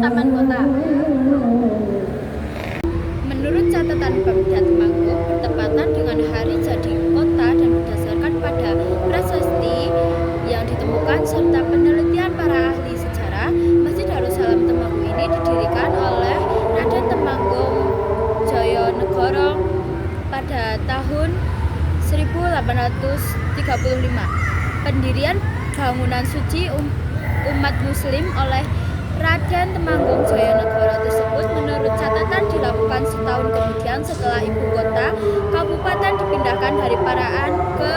taman kota. Menurut catatan Pemda Temanggung, bertepatan dengan hari jadi kota dan berdasarkan pada prasasti yang ditemukan serta penelitian para ahli sejarah, Masjid Darussalam Temanggung ini didirikan oleh Raden Temanggung Jayanegara pada tahun 1835. Pendirian bangunan suci umat muslim oleh Raden Temanggung Jayanegara tersebut menurut catatan dilakukan setahun kemudian setelah ibu kota kabupaten dipindahkan dari Paraan ke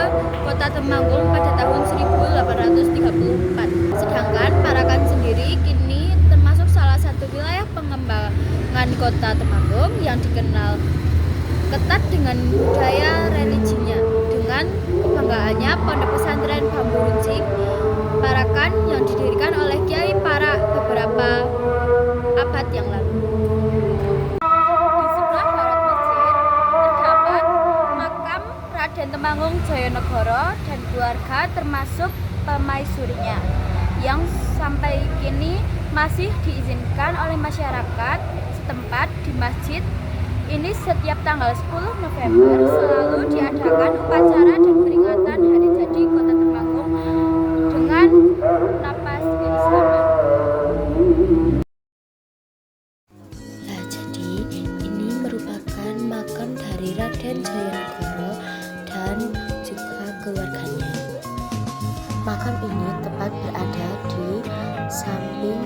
kota Temanggung pada tahun 1834. Sedangkan Parakan sendiri kini termasuk salah satu wilayah pengembangan kota Temanggung yang dikenal ketat dengan budaya religinya, dengan kebanggaannya Pondok Pesantren Bambu Runcing Parakan yang didirikan oleh Kiai Parak beberapa abad yang lalu. Di sebelah barat masjid terdapat makam Raden Temanggung Jayanegara dan keluarga termasuk permaisurinya yang sampai kini masih diizinkan oleh masyarakat setempat di masjid ini setiap tanggal 10 November selalu diadakan upacara dan peringatan hari jadi kota Temanggung dengan napas keislaman. Nah, jadi ini merupakan makam dari Raden Jayanegara dan juga keluarganya. Makam ini tepat berada di samping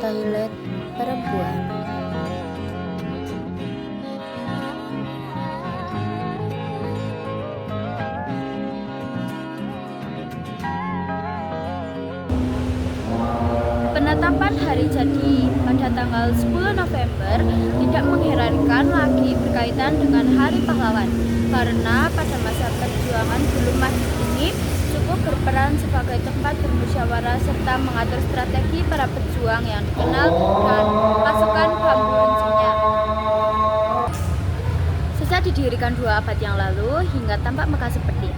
toilet perempuan. Penetapan hari jadi pada tanggal 10 November tidak mengherankan lagi berkaitan dengan Hari Pahlawan, karena pada masa perjuangan dulu masjid ini cukup berperan sebagai tempat bermusyawarah serta mengatur strategi para pejuang yang dikenal dengan pasukan Bambu Runcingnya. Sejak didirikan 2 abad yang lalu hingga tampak megah seperti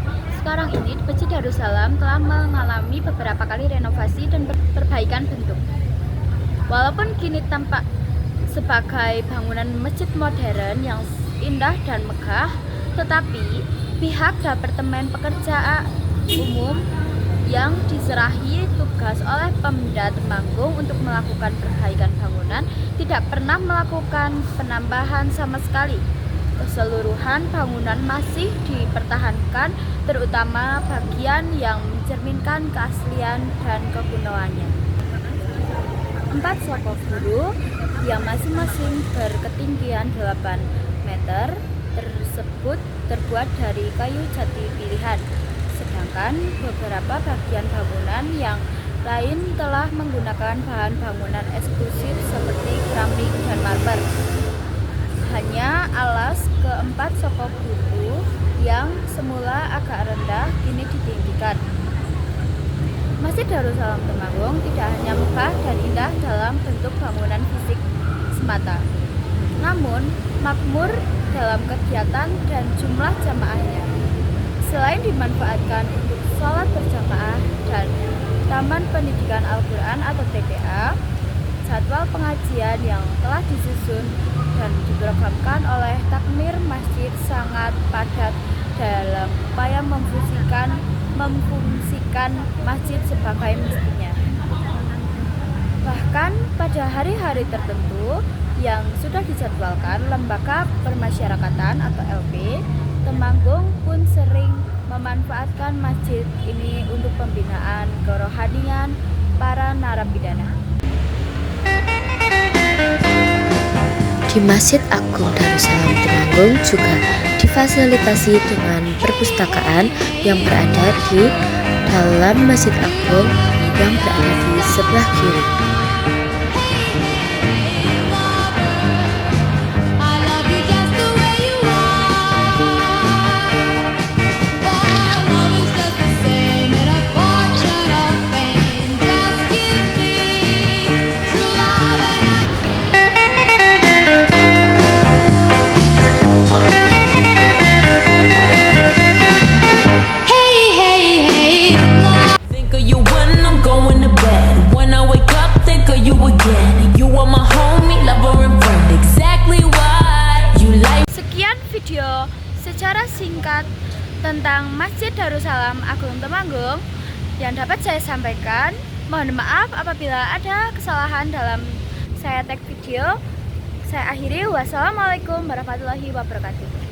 sekarang ini, Masjid Darussalam telah mengalami beberapa kali renovasi dan perbaikan bentuk. Walaupun kini tampak sebagai bangunan masjid modern yang indah dan megah, tetapi pihak Departemen Pekerjaan Umum yang diserahi tugas oleh Pemda Temanggung untuk melakukan perbaikan bangunan tidak pernah melakukan penambahan sama sekali. Keseluruhan bangunan masih dipertahankan, terutama bagian yang mencerminkan keaslian dan kekunoannya. 4 soko guru yang masing-masing berketinggian 8 meter tersebut terbuat dari kayu jati pilihan, sedangkan beberapa bagian bangunan yang lain telah menggunakan bahan bangunan eksklusif seperti keramik dan marmer. Hanya alas keempat soko guru yang semula agak rendah kini ditinggikan. Masjid Darussalam Temanggung tidak hanya megah dan indah dalam bentuk bangunan fisik semata, namun makmur dalam kegiatan dan jumlah jamaahnya. Selain dimanfaatkan untuk sholat berjamaah dan Taman Pendidikan Al-Quran atau TPA, jadwal pengajian yang telah disusun dan diprogramkan oleh takmir masjid sangat padat dalam upaya memfungsikan masjid sebagai mestinya. Bahkan pada hari-hari tertentu yang sudah dijadwalkan, Lembaga Permasyarakatan atau LP Temanggung pun sering memanfaatkan masjid ini untuk pembinaan kerohanian para narapidana. Di Masjid Agung Darussalam Temanggung juga difasilitasi dengan perpustakaan yang berada di dalam Masjid Agung yang berada di sebelah kiri. Think of you when I'm going to bed. When I wake up secara singkat tentang Masjid Darussalam Agung Temanggung yang dapat saya sampaikan. Mohon maaf apabila ada kesalahan dalam saya tag video. Saya akhiri. Wassalamualaikum warahmatullahi wabarakatuh.